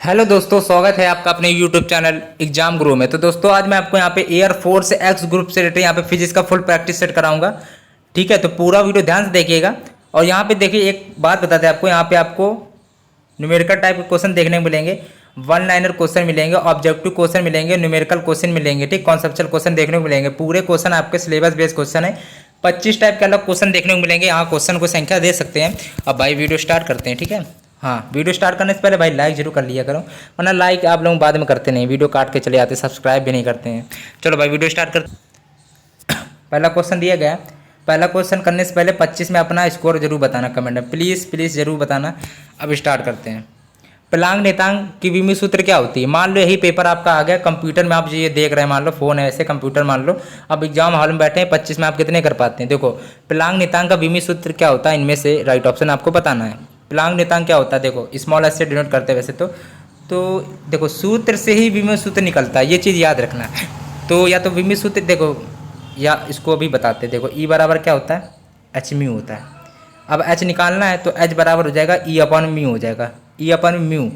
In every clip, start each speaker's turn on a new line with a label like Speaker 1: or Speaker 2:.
Speaker 1: Hello दोस्तों, स्वागत है आपका अपने यूट्यूब चैनल एग्जाम गुरु में। तो दोस्तों आज मैं आपको यहाँ पे एयरफोर्स एक्स ग्रुप से रिलेटेड यहाँ पे फिजिक्स का फुल प्रैक्टिस सेट कराऊंगा। ठीक है, तो पूरा वीडियो ध्यान से देखिएगा। और यहाँ पे देखिए एक बात बताते हैं आपको, यहाँ पे आपको न्यूमेरिकल टाइप के क्वेश्चन देखने को मिलेंगे, वन लाइनर क्वेश्चन मिलेंगे, ऑब्जेक्टिव क्वेश्चन मिलेंगे, न्यूमेरिकल क्वेश्चन मिलेंगे, ठीक, कॉन्सेप्चुअल क्वेश्चन देखने को मिलेंगे। पूरे क्वेश्चन आपके सिलेबस बेस्ड क्वेश्चन है। 25 टाइप के अलग क्वेश्चन देखने को मिलेंगे। यहाँ क्वेश्चन को संख्या दे सकते हैं। अब भाई वीडियो स्टार्ट करते हैं, ठीक है। हाँ, वीडियो स्टार्ट करने से पहले भाई लाइक जरूर कर लिया करो, वरना लाइक आप लोग बाद में करते नहीं, वीडियो काट के चले आते, सब्सक्राइब भी नहीं करते हैं। चलो भाई वीडियो स्टार्ट कर। पहला क्वेश्चन दिया गया। पहला क्वेश्चन करने से पहले 25 में अपना स्कोर जरूर बताना कमेंट में, प्लीज़ प्लीज़ जरूर बताना। अब स्टार्ट करते हैं। प्लांक नियतांक की विमीय सूत्र क्या होती है। मान लो यही पेपर आपका आ गया कंप्यूटर में, आप ये देख रहे हैं, मान लो फोन है ऐसे, कंप्यूटर मान लो। अब एग्जाम हॉल में बैठे हैं, 25 में आप कितने कर पाते हैं। देखो प्लांक नियतांक का विमीय सूत्र क्या होता है, इनमें से राइट ऑप्शन आपको बताना है। प्लांक नियतांक क्या होता है, देखो स्मॉल एस से डिनोट करते हैं वैसे तो देखो सूत्र से ही विमीय सूत्र निकलता है, ये चीज़ याद रखना है। तो या तो विमीय सूत्र देखो, या इसको भी बताते हैं। देखो ई बराबर क्या होता है, एच म्यू होता है। अब एच निकालना है तो एच बराबर हो जाएगा ई अपॉन म्यू हो जाएगा, ई अपॉन म्यू।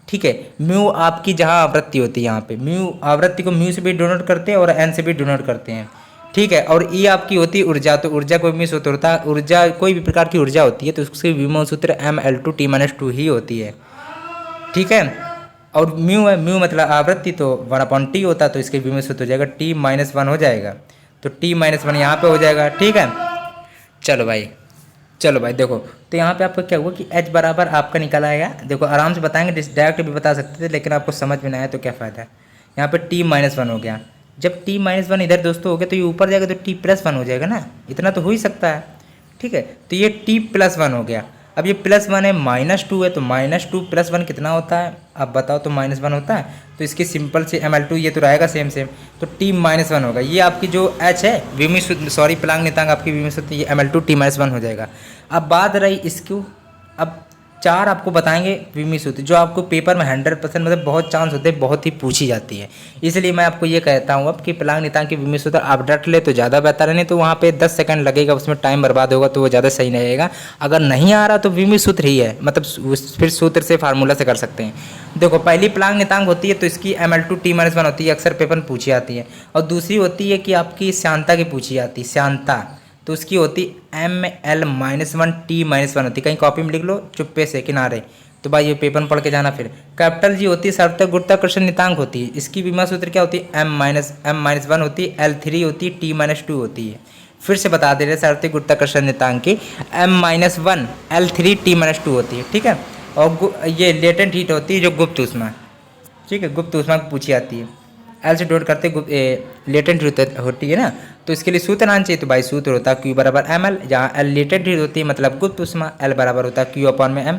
Speaker 1: ठीक है, म्यू आपकी जहाँ आवृत्ति होती है, यहाँ पे म्यू आवृत्ति को म्यू से भी डिनोट करते हैं और एन से भी डिनोट करते हैं। ठीक है, और ई आपकी होती है ऊर्जा, तो ऊर्जा को विमीय सूत्र होता है। ऊर्जा कोई भी प्रकार की ऊर्जा होती है तो उसकी विमीय सूत्र mL2T-2 ही होती है। ठीक है, और म्यू है, म्यू मतलब आवृत्ति, तो 1/T होता है, तो इसके विमीय सूत्र हो जाएगा T-1 हो जाएगा। तो T-1 यहाँ पे हो जाएगा। ठीक है, चलो भाई देखो, तो यहाँ पे आपको क्या हुआ कि h बराबर आपका निकल आएगा। देखो आराम से बताएंगे, डायरेक्ट भी बता सकते थे, लेकिन आपको समझ में ना आया तो क्या फ़ायदा है। यहाँ पे T-1 हो गया। जब T-1 इधर दोस्तों हो गया तो ये ऊपर जाएगा तो T+1 हो जाएगा ना, इतना तो हो ही सकता है। ठीक है, तो ये T+1 हो गया। अब ये +1 है, -2 है, तो -2 + 1 कितना होता है, अब बताओ। तो -1 होता है, तो इसकी सिंपल से mL2 ये तो रहेगा सेम, तो T-1 होगा। ये आपकी जो h है विमीय सूत्र, सॉरी प्लांक नियतांक आपकी विमीय सूत्र, ये mL2T-1 हो जाएगा। अब बात रही इसको, अब 4 आपको बताएंगे विमीय सूत्र जो आपको पेपर में 100% मतलब बहुत चांस होते हैं, बहुत ही पूछी जाती है। इसलिए मैं आपको ये कहता हूँ अब कि प्लांक नियतांक की विमीय सूत्र आप डट ले तो ज़्यादा बेहतर है, नहीं तो वहाँ पे 10 सेकंड लगेगा, उसमें टाइम बर्बाद होगा, तो वो ज़्यादा सही नहीं रहेगा। अगर नहीं आ रहा तो विमीय सूत्र ही है, मतलब फिर सूत्र से फार्मूला से कर सकते हैं। देखो पहली प्लांक नियतांक होती है तो इसकी mL2T-1 होती है, अक्सर पेपर में पूछी जाती है। और दूसरी होती है कि आपकी श्यानता की पूछी जाती है, श्यानता, तो उसकी होती mL-1T-1 होती है। कहीं कॉपी में लिख लो चुप्पे से किनारे, तो भाई ये पेपर में पढ़ के जाना। फिर कैपिटल जी होती है सार्थक गुरुत्वाकर्षण नियतांक होती है, इसकी विमीय सूत्र क्या होती है, m-1 होती है, L3 होती है, T-2 होती है। फिर से बता दे रहे सार्थक गुरुत्वाकर्षण नियतांक की m-1 L3 T-2 होती है। ठीक है, और ये लेटेंट हीट होती है जो गुप्त ऊष्मा, ठीक है, गुप्त ऊष्मा को पूछी जाती है। एल से डॉट करते लेटेंट होती है ना, तो इसके लिए सूत्र आना चाहिए। तो भाई सूत्र होता है Q बराबर mL, जहाँ L लेटेंट हीट होती है मतलब गुप्त ऊष्मा, L बराबर होता है Q अपॉन में m।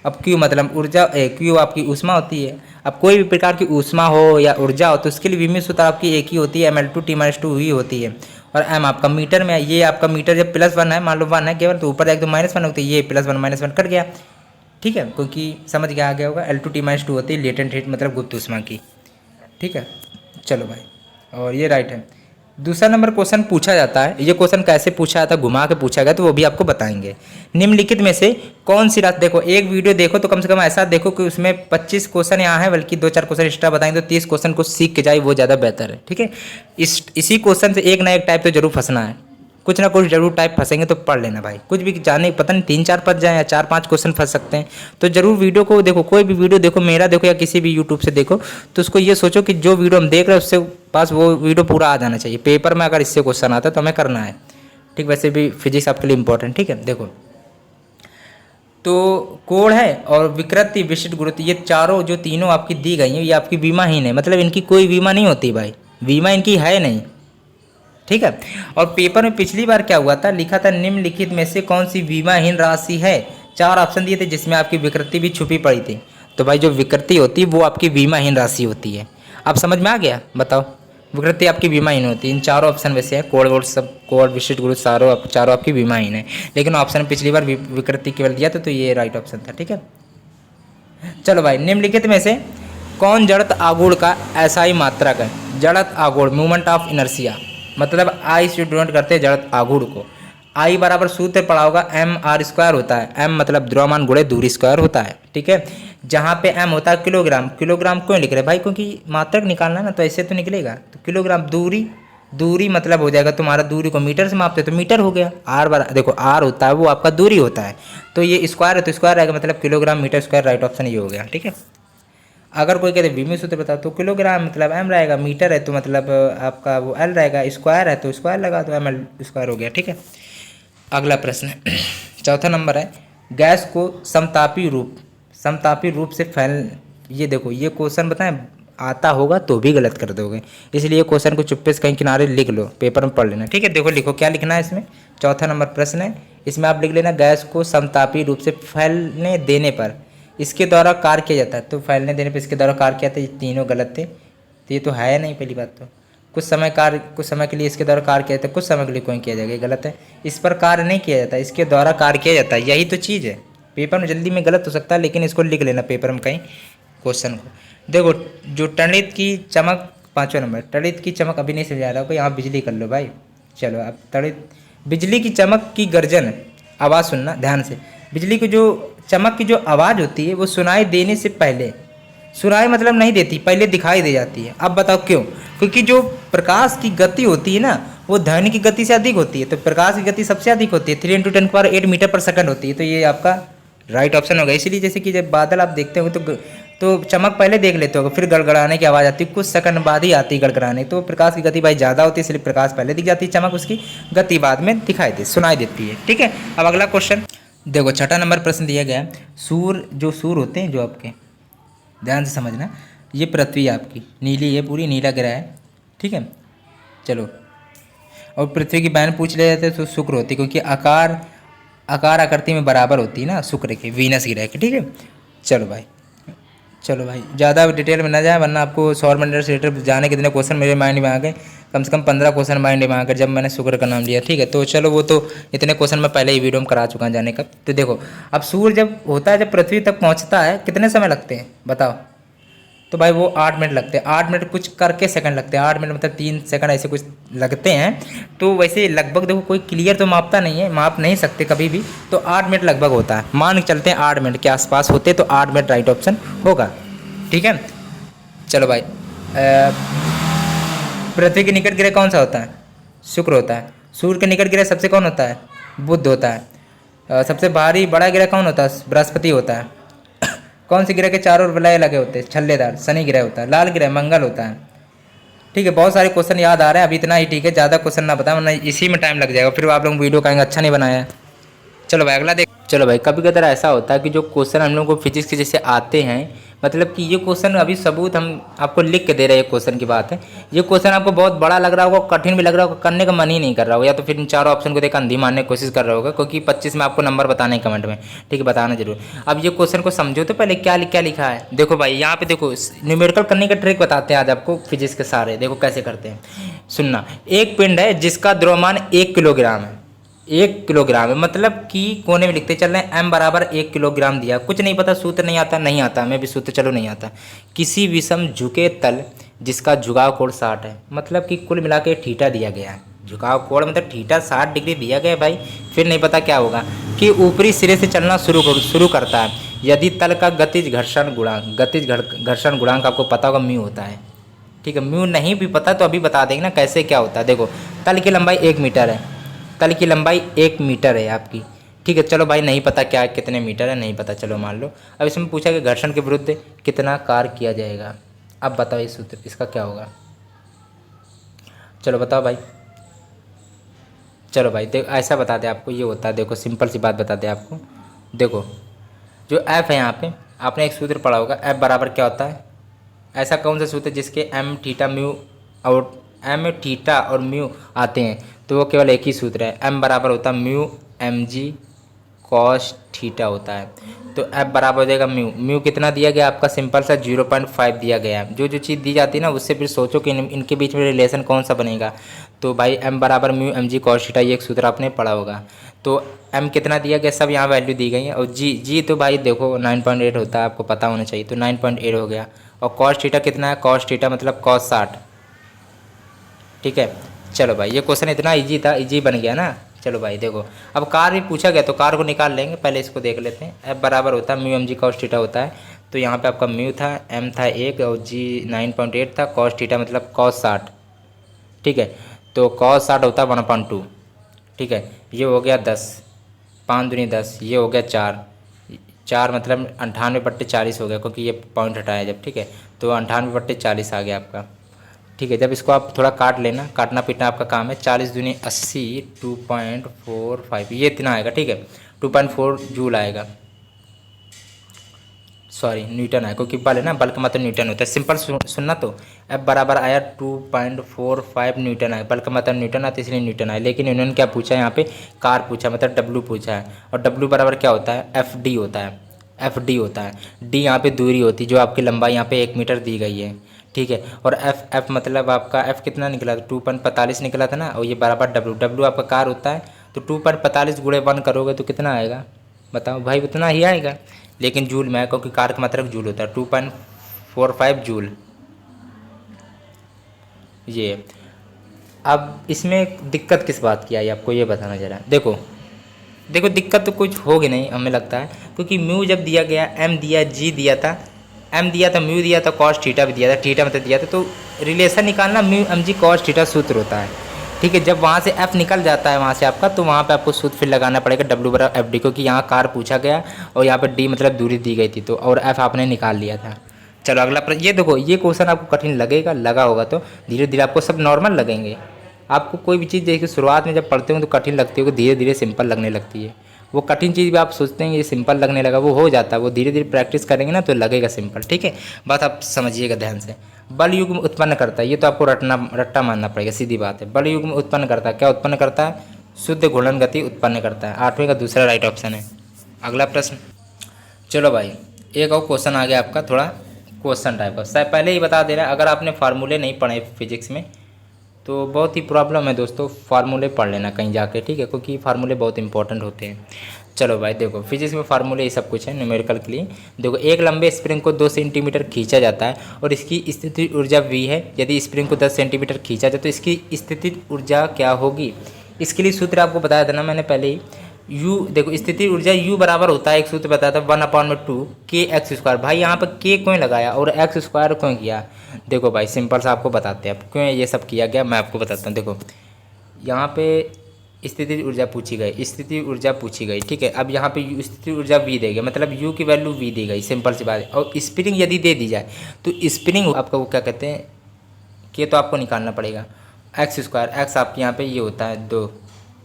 Speaker 1: अब Q मतलब ऊर्जा, Q आपकी ऊष्मा होती है। अब कोई भी प्रकार की ऊष्मा हो या ऊर्जा हो तो उसके लिए विमीय सूत्र आपकी एक ही होती है, mL2T-2 ही होती है। और m आपका मीटर में है, ये आपका मीटर जब +1 है, मान लो 1 है केवल, तो ऊपर जाए तो -1 होती है, ये +1 -1 कट गया। ठीक है, क्योंकि समझ के आ गया होगा, L2T-2 होती है लेटेंट हीट मतलब गुप्त ऊष्मा की। ठीक है, चलो भाई, और ये राइट है। दूसरा नंबर क्वेश्चन पूछा जाता है, ये क्वेश्चन कैसे पूछा जाता है, घुमा के पूछा गया, तो वो भी आपको बताएंगे। निम्नलिखित में से कौन सी राशि, देखो एक वीडियो देखो तो कम से कम ऐसा देखो कि उसमें 25 क्वेश्चन यहाँ है, बल्कि 2-4 क्वेश्चन एक्स्ट्रा बताएंगे, तो 30 क्वेश्चन को सीख के जाए, वो ज़्यादा बेहतर है। ठीक है, इसी क्वेश्चन से एक ना एक टाइप तो जरूर फंसना है, कुछ ना कुछ जरूर टाइप फंसेंगे, तो पढ़ लेना भाई। कुछ भी जाने पता नहीं 3-4 फंस जाए या 4-5 क्वेश्चन फंस सकते हैं, तो जरूर वीडियो को देखो, कोई भी वीडियो देखो, मेरा देखो या किसी भी यूट्यूब से देखो, तो उसको ये सोचो कि जो वीडियो हम देख रहे हैं उससे पास वो वीडियो पूरा आ जाना चाहिए। पेपर में अगर इससे क्वेश्चन आता है तो हमें करना है। ठीक, वैसे भी फिजिक्स आपके लिए इंपॉर्टेंट। ठीक है, देखो तो कोण है और विकृति विशिष्ट गुरुत्व, ये चारों जो तीनों आपकी दी गई हैं, ये आपकी विमाहीन है, मतलब इनकी कोई विमा नहीं होती भाई, विमा इनकी है नहीं। ठीक है, और पेपर में पिछली बार क्या हुआ था, लिखा था निम्नलिखित में से कौन सी विमाहीन राशि है, 4 ऑप्शन दिए थे जिसमें आपकी विकृति भी छुपी पड़ी थी। तो भाई जो विकृति होती है वो आपकी विमाहीन राशि होती है। अब समझ में आ गया, बताओ, विकृति आपकी विमाहीन होती है। इन चारों ऑप्शन में से है, कोण वोड सब, कोण विशिष्ट गुरुत्व चारों आपकी विमाहीन है, लेकिन ऑप्शन पिछली बार विकृति केवल दिया था, तो ये राइट ऑप्शन था। ठीक है, चलो भाई, निम्नलिखित में से कौन जड़त आघूर्ण का SI मात्रक है। जड़त आघूर्ण, मूवमेंट ऑफ इनर्शिया, मतलब आई से डिनोट करते हैं जड़त आघूर्ण को। आई बराबर सूत्र पड़ा होगा एम आर स्क्वायर होता है, एम मतलब द्रव्यमान गुणे दूरी स्क्वायर होता है, ठीक है। जहाँ पे एम होता है किलोग्राम, किलोग्राम क्यों लिख रहे हैं भाई, क्योंकि मात्रक निकालना है ना, तो ऐसे तो निकलेगा, तो किलोग्राम दूरी, दूरी मतलब हो जाएगा तुम्हारा, दूरी को मीटर से मापते हो तो मीटर हो गया। आर बार देखो आर होता है वो आपका दूरी होता है, तो ये स्क्वायर है तो स्क्वायर आएगा, मतलब kilogram metre square, right option ये हो गया, ठीक है। अगर कोई कहते विमी सूत्र बताओ तो किलोग्राम मतलब एम रहेगा, मीटर है तो मतलब आपका वो एल रहेगा, स्क्वायर है तो स्क्वायर लगा दो, एम एल स्क्वायर हो गया, ठीक है। अगला प्रश्न है चौथा नंबर है, गैस को समतापी रूप से फैल, ये देखो ये क्वेश्चन बताएं आता होगा तो भी गलत कर दोगे, इसलिए क्वेश्चन को चुप्पे से कहीं किनारे लिख लो, पेपर में पढ़ लेना, ठीक है। देखो लिखो क्या लिखना है इसमें, चौथा नंबर प्रश्न है, इसमें आप लिख लेना गैस को समतापी रूप से फैलने देने पर इसके द्वारा कार्य किया जाता है, तो फैलने देने पर इसके द्वारा कार्य किया जाता है, ये तीनों गलत थे, तो ये तो है नहीं पहली बात तो। कुछ समय के लिए इसके द्वारा कार्य किया जाता है, कुछ समय के लिए कोई किया जाएगा, ये गलत है। इस पर कार्य नहीं किया जाता, इसके द्वारा कार्य किया जाता है, यही तो चीज़ है। पेपर में जल्दी में गलत हो सकता है, लेकिन इसको लिख लेना पेपर में कहीं क्वेश्चन को। देखो जो टणित की चमक, पाँचवें नंबर, टणित की चमक अभी नहीं समझा रहा होगा, यहाँ बिजली कर लो भाई। चलो अब टणित, बिजली की चमक की गर्जन, आवाज़ सुनना ध्यान से, बिजली की जो चमक की जो आवाज़ होती है वो सुनाई देने से पहले, सुनाई मतलब नहीं देती, पहले दिखाई दे जाती है। अब बताओ क्यों, क्योंकि जो प्रकाश की गति होती है ना वो ध्वनि की गति से अधिक होती है, तो प्रकाश की गति सबसे अधिक होती है, 3 × 10⁸ मीटर पर सेकंड होती है, तो ये आपका राइट ऑप्शन होगा। इसीलिए जैसे कि जब बादल आप देखते हो तो चमक पहले देख लेते हो, फिर गड़गड़ाने की आवाज़ आती है, कुछ सेकंड बाद ही आती है गड़गड़ाने, तो प्रकाश की गति भाई ज़्यादा होती है, इसलिए प्रकाश पहले दिख जाती है, चमक उसकी गति बाद में सुनाई देती है, ठीक है। अब अगला क्वेश्चन देखो, छठा नंबर प्रश्न दिया गया है, सूर्य होते हैं जो आपके, ध्यान से समझना, ये पृथ्वी आपकी नीली है, पूरी नीला ग्रह है, ठीक है। चलो और पृथ्वी की बहन पूछ ले जाते तो शुक्र होती, क्योंकि आकार आकृति में बराबर होती है ना शुक्र के, वीनस ग्रह के, ठीक है। चलो भाई ज़्यादा डिटेल में ना जाए, वरना आपको सौरमंडल से रिलेटेड जाने कितने क्वेश्चन मेरे माइंड में आ गए, कम से कम 15 क्वेश्चन माइंड में आ गए जब मैंने शुक्र का नाम लिया, ठीक है। तो चलो वो तो इतने क्वेश्चन मैं पहले ही वीडियो में करा चुका हूँ जाने का। तो देखो अब सूर्य जब होता है, जब पृथ्वी तक पहुँचता है कितने समय लगते हैं बताओ, तो भाई वो 8 मिनट लगते हैं, 8 मिनट कुछ करके सेकंड लगते हैं, 8 मिनट मतलब 3 सेकंड ऐसे कुछ लगते हैं। तो वैसे लगभग देखो कोई क्लियर तो मापता नहीं है, माप नहीं सकते कभी भी, तो 8 मिनट लगभग होता है, मान के चलते हैं 8 मिनट के आसपास होते, तो 8 मिनट राइट ऑप्शन होगा, ठीक है। चलो भाई पृथ्वी के निकट ग्रह कौन सा होता है, शुक्र होता है। सूर्य के निकट ग्रह सबसे कौन होता है, बुध होता है। सबसे भारी बड़ा ग्रह कौन होता है, बृहस्पति होता है। कौन सी ग्रह के चारों ओर वलय लगे होते हैं, छल्लेदार, शनि ग्रह होता है। लाल ग्रह मंगल होता है, ठीक है। बहुत सारे क्वेश्चन याद आ रहे हैं, अभी इतना ही ठीक है, ज़्यादा क्वेश्चन ना बताएं वरना इसी में टाइम लग जाएगा, फिर आप लोग वीडियो कहेंगे अच्छा नहीं बनाया है। चलो भाई अगला देख। चलो भाई कभी कभी ऐसा होता है कि जो क्वेश्चन हम लोग को फिजिक्स के जैसे आते हैं, मतलब कि ये क्वेश्चन अभी सबूत हम आपको लिख के दे रहे हैं, क्वेश्चन की बात है, ये क्वेश्चन आपको बहुत बड़ा लग रहा होगा, कठिन भी लग रहा होगा, करने का मन ही नहीं कर रहा होगा, या तो फिर इन चारों ऑप्शन को देख अंधी मारने की कोशिश कर रहा होगा, क्योंकि 25 में आपको नंबर बताने हैं कमेंट में, ठीक है, बताना जरूर। अब ये क्वेश्चन को समझो तो पहले क्या लिखा है, देखो भाई यहाँ पे देखो न्यूमेरिकल करने का ट्रिक बताते हैं आज आपको फिजिक्स के सारे, देखो कैसे करते हैं, सुनना। एक पिंड है जिसका द्रव्यमान 1 किलोग्राम है, 1 किलोग्राम है, मतलब कि कोने में लिखते चल रहे हैं m बराबर 1 किलोग्राम दिया, कुछ नहीं पता, सूत्र नहीं आता, मैं भी सूत्र चलो नहीं आता। किसी विषम झुके तल जिसका झुकाव कोण 60 है, मतलब कि कुल मिला के थीटा दिया गया है, झुकाव कोण मतलब थीटा 60 डिग्री दिया गया है भाई। फिर नहीं पता क्या होगा कि ऊपरी सिरे से चलना शुरू करता है यदि तल का गतिज घर्षण गुणांक आपको पता होगा म्यू होता है, ठीक है। म्यू नहीं भी पता तो अभी बता देंगे ना कैसे क्या होता है। देखो तल की लंबाई 1 मीटर है, तल की लंबाई 1 मीटर है आपकी, ठीक है। चलो भाई नहीं पता क्या कितने मीटर है, नहीं पता, चलो मान लो। अब इसमें पूछा कि घर्षण के विरुद्ध कितना कार्य किया जाएगा, अब बताओ इस सूत्र इसका क्या होगा, चलो बताओ भाई। चलो भाई देखो ऐसा बता दे आपको, ये होता है, देखो सिंपल सी बात बता दे आपको। देखो जो एफ है यहाँ पे आपने एक सूत्र पढ़ा होगा, एफ बराबर क्या होता है, ऐसा कौन सा सूत्र जिसके एम थीटा म्यू और एम थीटा और म्यू आते हैं, तो वो केवल एक ही सूत्र है, m बराबर होता है mu m g cos theta होता है। तो f बराबर हो जाएगा म्यू कितना दिया गया आपका, सिंपल सा 0.5 दिया गया है। जो चीज़ दी जाती है ना उससे फिर सोचो कि इनके बीच में रिलेशन कौन सा बनेगा, तो भाई m बराबर mu m g cos theta, ये एक सूत्र आपने पढ़ा होगा। तो m कितना दिया गया, सब यहाँ वैल्यू दी गई है, और जी तो भाई देखो 9.8 होता है, आपको पता होना चाहिए, तो 9.8 हो गया। और कॉस थीटा कितना है, कॉस थीटा मतलब कॉस 60, ठीक है। चलो भाई ये क्वेश्चन इतना इजी था, इजी बन गया ना। चलो भाई देखो, अब कार भी पूछा गया तो कार को निकाल लेंगे, पहले इसको देख लेते हैं। एफ बराबर होता है mu m g cos theta होता है, तो यहाँ पे आपका म्यू था, एम था 1 और जी 9.8 था, कॉस थीटा मतलब कॉस 60, ठीक है। तो कॉस 60 होता है 1/2, ठीक है। ये हो गया 10, 5 दूनी 10, ये हो गया 4, 4 मतलब 98/40 हो गया, क्योंकि ये पॉइंट हटाया जब, ठीक है। तो 98/40 आ गया आपका, ठीक है। जब इसको आप थोड़ा काट लेना, काटना पीटना आपका काम है। 40 दूनी 80, 2.45 ये इतना आएगा, ठीक है। 2.4 जूल आएगा, सॉरी न्यूटन आएगा, क्योंकि बल है ना, बल का मतलब न्यूटन होता है। सिंपल सुनना तो, एफ बराबर आया 2.45 न्यूटन आया, बल का मतलब न्यूटन आता है इसलिए न्यूटन आया। लेकिन इन्होंने क्या पूछा है यहाँ पे, कार पूछा, मतलब डब्लू पूछा है, और डब्लू बराबर क्या होता है, एफ डी होता है, एफ डी होता है। डी यहाँ पे दूरी होती है, जो आपकी लंबाई यहाँ पे 1 मीटर दी गई है, ठीक है। और एफ एफ मतलब आपका एफ कितना निकला था, 2.45 निकला था ना, और ये बराबर डब्लू, डब्लू आपका कार होता है। तो 2.45 गुणे 1 करोगे तो कितना आएगा, बताओ भाई, उतना ही आएगा। लेकिन जूल में है, क्योंकि कार का मतलब जूल होता है, 2.45 जूल ये। अब इसमें दिक्कत किस बात की आई आपको ये बताना जरा। देखो देखो, दिक्कत तो कुछ होगी नहीं हमें लगता है, क्योंकि म्यू जब दिया गया, एम दिया, जी दिया था, एम दिया था, म्यू दिया था, कॉस थीटा भी दिया था, थीटा मतलब दिया था, तो रिलेशन निकालना mu m g cos theta सूत्र होता है, ठीक है। जब वहाँ से एफ निकल जाता है वहाँ से आपका, तो वहाँ पे आपको सूत्र फिर लगाना पड़ेगा डब्ल्यू बराबर एफ डी, क्योंकि यहाँ कार पूछा गया और यहाँ पे डी मतलब दूरी दी गई थी, तो और एफ आपने निकाल लिया था। चलो अगला प्रश्न, ये देखो ये क्वेश्चन आपको कठिन लगेगा, लगा होगा तो धीरे धीरे आपको सब नॉर्मल लगेंगे। आपको कोई भी चीज़ देखिए शुरुआत में जब पढ़ते हो तो कठिन लगती है, धीरे धीरे सिंपल लगने लगती है। वो कठिन चीज़ भी आप सोचते हैं ये सिंपल लगने लगा, वो हो जाता है, वो धीरे धीरे प्रैक्टिस करेंगे ना तो लगेगा सिंपल, ठीक है। बात आप समझिएगा ध्यान से। बल युग्म उत्पन्न करता है, ये तो आपको रट्टा मानना पड़ेगा, सीधी बात है। बल युग्म उत्पन्न करता है, क्या उत्पन्न करता है, शुद्ध घूर्णन गति उत्पन्न करता है। 8वें का दूसरा राइट ऑप्शन है। अगला प्रश्न, चलो भाई एक और क्वेश्चन आ गया आपका, थोड़ा क्वेश्चन टाइप का, शायद पहले ही बता दे रहा है। अगर आपने फार्मूले नहीं पढ़े फिजिक्स में तो बहुत ही प्रॉब्लम है दोस्तों, फार्मूले पढ़ लेना कहीं जाके, ठीक है, क्योंकि फार्मूले बहुत इंपॉर्टेंट होते हैं। चलो भाई देखो, फिजिक्स में फार्मूले ये सब कुछ है न्यूमेरिकल के लिए। देखो एक लंबे स्प्रिंग को 2 सेंटीमीटर खींचा जाता है और इसकी स्थितिज ऊर्जा V है। यदि स्प्रिंग को 10 सेंटीमीटर खींचा जाए तो इसकी स्थितिज ऊर्जा क्या होगी। इसके लिए सूत्र आपको बताया था ना मैंने पहले ही, U देखो स्थिति ऊर्जा U बराबर होता है, एक सूत्र बताया था 1/2 kx²। भाई यहाँ पर k क्यों लगाया और x² क्यों किया, देखो भाई सिंपल सा आपको बताते हैं अब क्यों ये सब किया गया, मैं आपको बताता हूँ। देखो यहाँ पे स्थिति ऊर्जा पूछी गई, स्थिति ऊर्जा पूछी गई, ठीक है। अब यहाँ पे स्थिति ऊर्जा V देगा, मतलब U की वैल्यू V दी गई, सिंपल सी बात है। और स्प्रिंग यदि दे दी जाए तो स्प्रिंग आपका वो क्या कहते हैं, के तो आपको निकालना पड़ेगा, x², x आपके यहाँ पे ये होता है 2,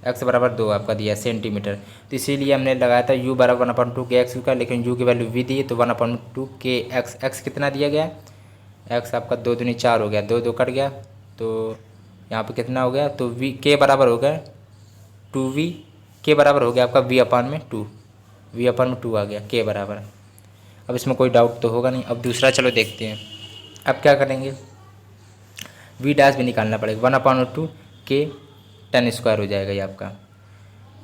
Speaker 1: x बराबर 2 आपका दिया सेंटीमीटर, तो इसीलिए हमने लगाया था u बराबर 1/2 kx², लेकिन u की वैल्यू v दी है तो 1/2 kx, x कितना दिया गया, x आपका 2 दूनी 4 हो गया, 2 2 कट गया, तो यहाँ पे कितना हो गया, तो v k बराबर हो गया 2v, k बराबर हो गया आपका v/2, v/2 आ गया k बराबर। अब इसमें कोई डाउट तो होगा नहीं। अब दूसरा चलो देखते हैं, अब क्या करेंगे, v डैश भी निकालना पड़ेगा, 1/2 k tan² हो जाएगा ये आपका,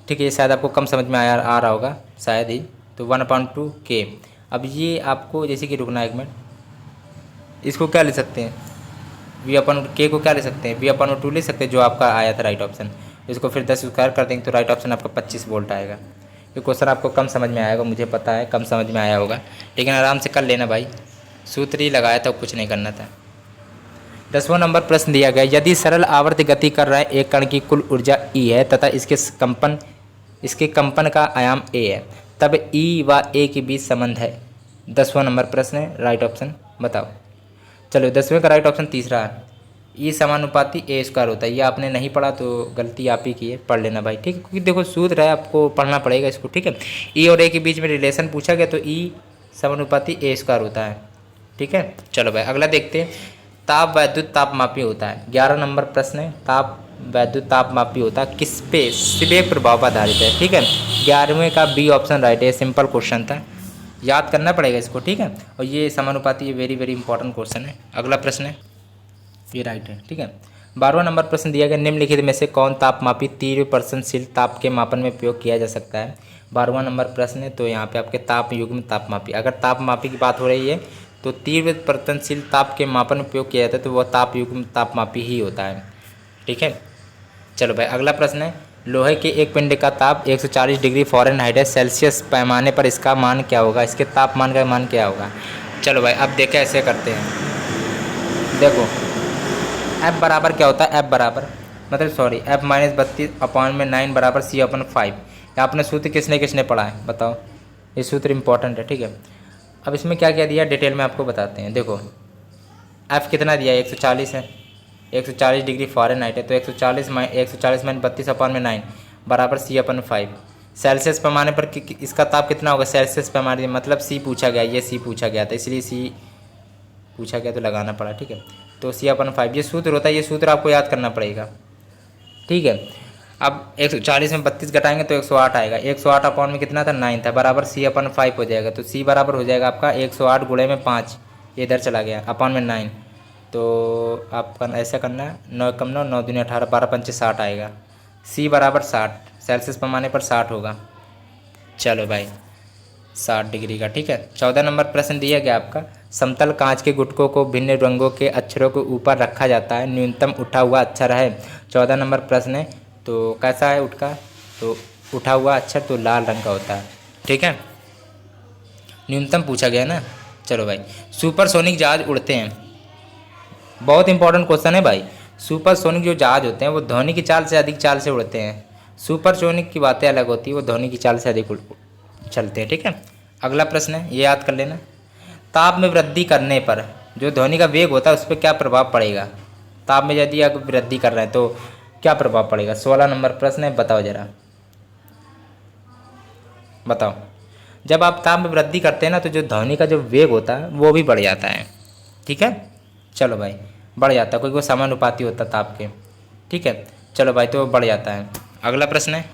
Speaker 1: ठीक है। ये शायद आपको कम समझ में आ रहा होगा शायद ही, तो 1/2 k। अब ये आपको जैसे कि रुकना 1 मिनट, इसको क्या ले सकते हैं, v/k को क्या ले सकते हैं, v/2 ले सकते हैं, जो आपका आया था राइट ऑप्शन। इसको फिर 10² कर देंगे तो राइट ऑप्शन आपका 25 वोल्ट आएगा। ये क्वेश्चन आपको कम समझ में आएगा, मुझे पता है कम समझ में आया होगा, लेकिन आराम से कर लेना भाई, सूत्र ही लगाया था, कुछ नहीं करना था। 10वां नंबर प्रश्न दिया गया, यदि सरल आवर्त गति कर रहा है एक कण की कुल ऊर्जा E है तथा इसके कंपन का आयाम A है, तब E व A के बीच संबंध है। 10वां नंबर प्रश्न है, राइट ऑप्शन बताओ। चलो 10वें का राइट ऑप्शन तीसरा है, E समानुपाती A² होता है। ये आपने नहीं पढ़ा तो गलती आप ही की है, पढ़ लेना भाई, ठीक है, क्योंकि देखो सूत्र है आपको पढ़ना पड़ेगा इसको, ठीक है। E और A के बीच में रिलेशन पूछा गया तो E समानुपाती A² होता है, ठीक है। चलो भाई अगला देखते हैं, ताप वैद्युत तापमापी होता है। 11 नंबर प्रश्न है, ताप वैद्युत तापमापी होता है किस पे, सीबेक प्रभाव पर आधारित है, ठीक है। 11वें का बी ऑप्शन राइट है, सिंपल क्वेश्चन था, याद करना पड़ेगा इसको, ठीक है। और ये समानुपाती, ये वेरी वेरी इंपॉर्टेंट क्वेश्चन है। अगला प्रश्न है, ये राइट है, ठीक है। 12वां नंबर प्रश्न दिया गया, निम्नलिखित में से कौन तापमापी तीव्र परिवर्तनशील ताप के मापन में प्रयोग किया जा सकता है। 12वां नंबर प्रश्न है, तो यहाँ पे आपके ताप युग्म तापमापी, अगर तापमापी की बात हो रही है तो तीव्र परिवर्तनशील ताप के मापन में प्रयोग किया जाता है तो वह ताप युग्म तापमापी ही होता है, ठीक है। चलो भाई अगला प्रश्न है, लोहे के एक पिंड का ताप 140 डिग्री फ़ारेनहाइट है, सेल्सियस पैमाने पर इसका मान क्या होगा, इसके तापमान का मान क्या होगा। चलो भाई अब देखें ऐसे करते हैं। देखो F बराबर क्या होता है, F बराबर मतलब सॉरी F माइनस 32/9 बराबर C/5। ये आपने सूत्र किसने किसने पढ़ा है बताओ, ये सूत्र इंपॉर्टेंट है, ठीक है। अब इसमें क्या क्या दिया डिटेल में आपको बताते हैं। देखो F कितना दिया है, 140 है, 140 डिग्री फ़ारेनहाइट है, तो 140 माइनस 32/9 बराबर C/5। सेल्सियस पैमाने पर इसका ताप कितना होगा, सेल्सियस पैमाने मतलब C पूछा गया, ये C पूछा गया था इसलिए C पूछा गया तो लगाना पड़ा, ठीक है। तो C/5 ये सूत्र होता है, ये सूत्र आपको याद करना पड़ेगा, ठीक है। अब 140 में 32 घटाएंगे तो 108 आएगा, 108 अपॉन में कितना था 9 था, बराबर C/5 हो जाएगा। तो C बराबर हो जाएगा आपका 108 गुणे में 5, ये इधर चला गया, अपॉन में 9। तो आपका ऐसा करना है, 9 कम 9 9 दूनी 18 12 पंचे 60 आएगा। C बराबर 60, सेल्सियस पैमाने पर 60 होगा। चलो भाई 60 डिग्री का, ठीक है। 14 नंबर प्रश्न दिया गया आपका, समतल कांच के गुटकों को भिन्न रंगों के अक्षरों के ऊपर रखा जाता है, न्यूनतम उठा हुआ अक्षर है। 14 नंबर प्रश्न है, तो कैसा है उठका, तो उठा हुआ अक्षर तो लाल रंग का होता है, ठीक है। न्यूनतम पूछा गया ना। चलो भाई सुपरसोनिक जहाज उड़ते हैं, बहुत इंपॉर्टेंट क्वेश्चन है भाई। सुपरसोनिक जो जहाज होते हैं वो ध्वनि की चाल से अधिक चाल से उड़ते हैं। सुपरसोनिक की बातें अलग होती है, वो ध्वनि की चाल से अधिक चलते हैं, ठीक है। अगला प्रश्न है, ये याद कर लेना, ताप में वृद्धि करने पर जो ध्वनि का वेग होता है उस पर क्या प्रभाव पड़ेगा। ताप में यदि आप वृद्धि कर रहे हैं तो क्या प्रभाव पड़ेगा। 16 नंबर प्रश्न है, बताओ जरा बताओ। जब आप ताप में वृद्धि करते हैं ना तो जो ध्वनि का जो वेग होता है वो भी बढ़ जाता है, ठीक है। चलो भाई बढ़ जाता है, कोई समानुपाती होता है ताप के, ठीक है। चलो भाई तो बढ़ जाता है। अगला प्रश्न है,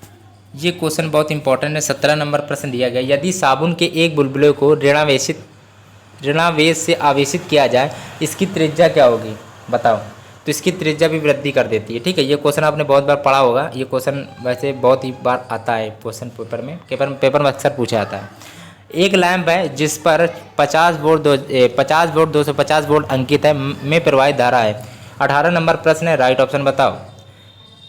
Speaker 1: ये क्वेश्चन बहुत इंपॉर्टेंट है। 17 नंबर प्रश्न दिया गया, यदि साबुन के एक बुलबुले को ऋणावेश से आवेशित किया जाए इसकी त्रिज्या क्या होगी बताओ। तो इसकी त्रिज्या भी वृद्धि कर देती है, ठीक है। ये क्वेश्चन आपने बहुत बार पढ़ा होगा, ये क्वेश्चन वैसे बहुत ही बार आता है क्वेश्चन पेपर में, पेपर में अक्सर पूछा जाता है। एक लैंप है जिस पर 50 वोल्ट 250 वोल्ट अंकित है, में प्रवाहित धारा है। 18 नंबर प्रश्न है, राइट ऑप्शन बताओ।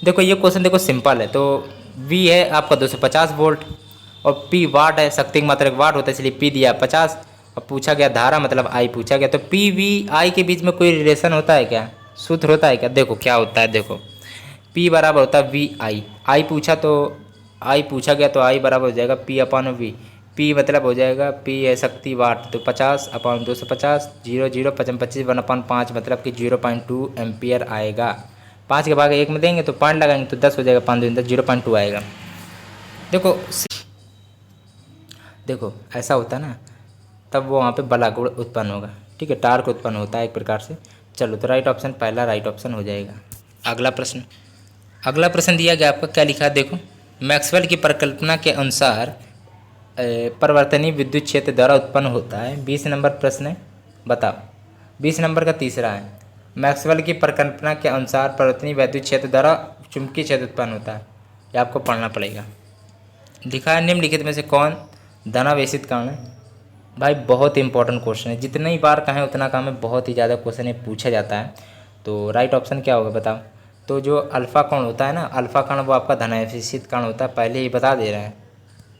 Speaker 1: देखो ये क्वेश्चन देखो सिंपल है, तो V है आपका 250 वोल्ट और P वाट है, शक्ति की मात्रा वाट होता है इसलिए P दिया 50। और पूछा गया धारा मतलब I पूछा गया, तो PVI के बीच में कोई रिलेशन होता है क्या, सूत्र होता है क्या। देखो क्या होता है, देखो P बराबर होता है VI, I पूछा तो I पूछा गया तो I बराबर हो जाएगा P/V। P मतलब हो जाएगा P है शक्ति वाट, तो 50/250 0 0 25 1/5 मतलब कि 0.2 एम्पियर आएगा। 5 के भाग 1 में देंगे तो पॉइंट लगाएंगे तो 10 हो जाएगा, 5 2 10 0.2 आएगा। देखो ऐसा होता है ना, तब वो वहाँ पे बल उत्पन्न होगा, ठीक है, टार्क उत्पन्न होता है एक प्रकार से। चलो तो राइट ऑप्शन पहला राइट ऑप्शन हो जाएगा। अगला प्रश्न दिया गया आपका, क्या लिखा है देखो, मैक्सवेल की परिकल्पना के अनुसार परिवर्तनीय विद्युत क्षेत्र द्वारा उत्पन्न होता है। 20 नंबर प्रश्न है, बताओ। 20 नंबर का तीसरा है, मैक्सवेल की परिकल्पना के अनुसार परिवर्तनीय विद्युत क्षेत्र द्वारा चुंबकीय क्षेत्र उत्पन्न होता है, ये आपको पढ़ना पड़ेगा। लिखा है निम्नलिखित में से कौन धनावेशित कण है। भाई बहुत इंपॉर्टेंट क्वेश्चन है, जितनी बार कहें उतना कम है, बहुत ही ज़्यादा क्वेश्चन ये पूछा जाता है। तो राइट ऑप्शन क्या होगा बताओ। तो जो अल्फा कण होता है ना, अल्फा कण वो आपका धनावेशित कण होता है, पहले ही बता दे रहे हैं,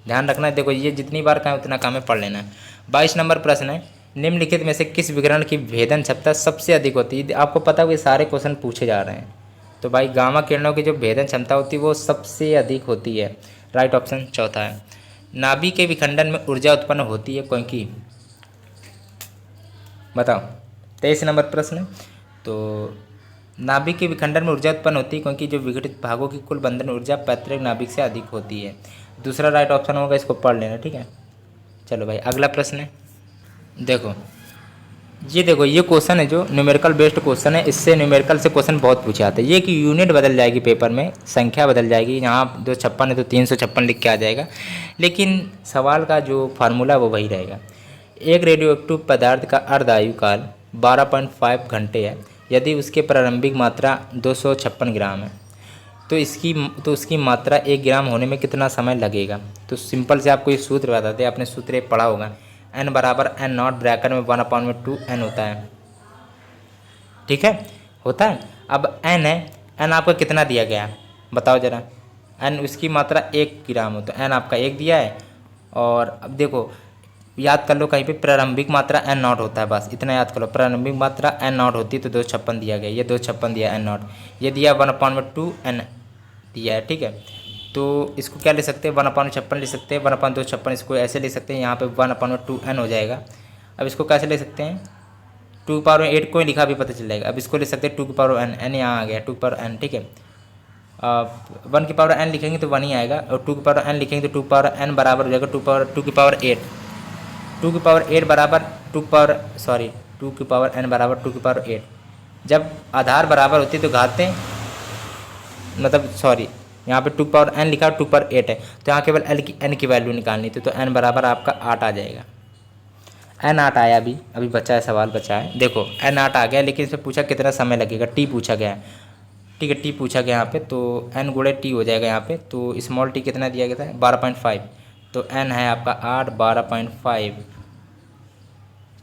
Speaker 1: ध्यान रखना है। देखो ये जितनी बार कहें उतना कम है, पढ़ लेना है। 22 नंबर प्रश्न है, निम्नलिखित में से किस विकिरण की भेदन क्षमता सबसे अधिक होती है। आपको पता है ये सारे क्वेश्चन पूछे जा रहे हैं, तो भाई गामा किरणों की जो भेदन क्षमता होती है वो सबसे अधिक होती है। राइट ऑप्शन चौथा है। नाभिक के विखंडन में ऊर्जा उत्पन्न होती है क्योंकि, बताओ। 23 नंबर प्रश्न, तो नाभिक के विखंडन में ऊर्जा उत्पन्न होती है क्योंकि जो विघटित भागों की कुल बंधन ऊर्जा पैतृक नाभिक से अधिक होती है। दूसरा राइट ऑप्शन होगा, इसको पढ़ लेना, ठीक है। चलो भाई अगला प्रश्न है, देखो ये क्वेश्चन है जो न्यूमेरिकल बेस्ड क्वेश्चन है, इससे न्यूमेरिकल से क्वेश्चन बहुत पूछे जाते हैं। ये कि यूनिट बदल जाएगी पेपर में, संख्या बदल जाएगी, यहाँ 256 है तो 356 लिख के आ जाएगा, लेकिन सवाल का जो फार्मूला वो वही रहेगा। एक रेडियोएक्टिव पदार्थ का अर्ध आयु काल 12.5 घंटे है, यदि उसके प्रारंभिक मात्रा 256 ग्राम है तो उसकी मात्रा 1 ग्राम होने में कितना समय लगेगा। तो सिंपल से आपको ये सूत्र बताते हैं, आपने सूत्र ये पढ़ा होगा, n बराबर n नॉट ब्रैकेट में 1/2n होता है, ठीक है, होता है। अब n है, n आपका कितना दिया गया है बताओ जरा, एन उसकी मात्रा 1 ग्राम हो, तो एन आपका 1 दिया है। और अब देखो याद कर लो कहीं पे प्रारंभिक मात्रा एन नॉट होता है, बस इतना याद कर लो, प्रारंभिक मात्रा एन नॉट होती है तो 256 दिया गया, ये 256 दिया एन नॉट, ये दिया 1/2 एन दिया है, ठीक है। तो इसको क्या ले सकते हैं, 1/56 ले सकते हैं, 1/256 इसको ऐसे ले सकते हैं, यहाँ पे 1/2 एन हो जाएगा। अब इसको कैसे ले सकते हैं, 2 की पावर 8 को लिखा भी पता चल जाएगा। अब इसको ले सकते हैं 2 की पावर एन यहाँ आ गया 2 की पावर एन, ठीक है। 1 की पावर एन लिखेंगे तो 1 ही आएगा, और 2 की पावर एन लिखेंगे तो 2 की पावर एन बराबर हो जाएगा 2 की पावर 8, 2 की पावर 8 बराबर 2 की पावर एन बराबर 2 की पावर 8। जब आधार बराबर होती है तो घातें मतलब सॉरी यहाँ पे 2 की पावर एन लिखा है 2 की पावर 8 है, तो यहाँ केवल एन की वैल्यू निकालनी थी, तो एन बराबर आपका 8 आ जाएगा। एन 8 आया, अभी बचा है, सवाल बचा है, देखो एन 8 आ गया, लेकिन इसमें पूछा कितना समय लगेगा, टी पूछा गया है, ठीक है, टी पूछा गया यहाँ पे, तो एन गुणे टी हो जाएगा यहाँ पे। तो स्मॉल टी कितना दिया गया था 12.5, तो एन है आपका 8, 12.5।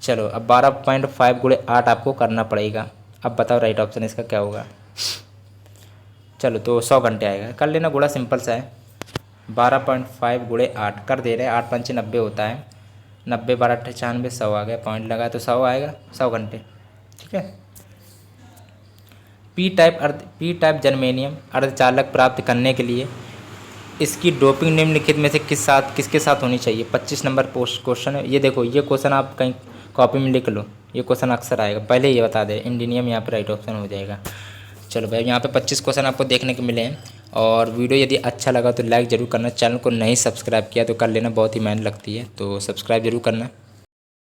Speaker 1: चलो अब 12.5 गुणे 8 आपको करना पड़ेगा। अब बताओ राइट ऑप्शन इसका क्या होगा। चलो तो 100 घंटे आएगा, कर लेना, गुणा सिंपल सा है, 12.5 गुणे 8 कर दे रहे हैं, 8 पंचे 90 होता है, 90 12 98 100 आ गया, पॉइंट लगा तो 100 आएगा, 100 घंटे, ठीक है। पी टाइप जर्मेनियम अर्धचालक प्राप्त करने के लिए इसकी डोपिंग निम्नलिखित में से किसके साथ होनी चाहिए। 25 नंबर क्वेश्चन है ये, देखो ये क्वेश्चन आप कहीं कॉपी में लिख लो, ये क्वेश्चन अक्सर आएगा, पहले ये बता दे, इंडिनियम यहाँ पर राइट ऑप्शन हो जाएगा। चलो भाई यहाँ पे 25 क्वेश्चन आपको देखने को मिले हैं, और वीडियो यदि अच्छा लगा तो लाइक ज़रूर करना, चैनल को नहीं सब्सक्राइब किया तो कर लेना, बहुत ही मेहनत लगती है, तो सब्सक्राइब जरूर करना।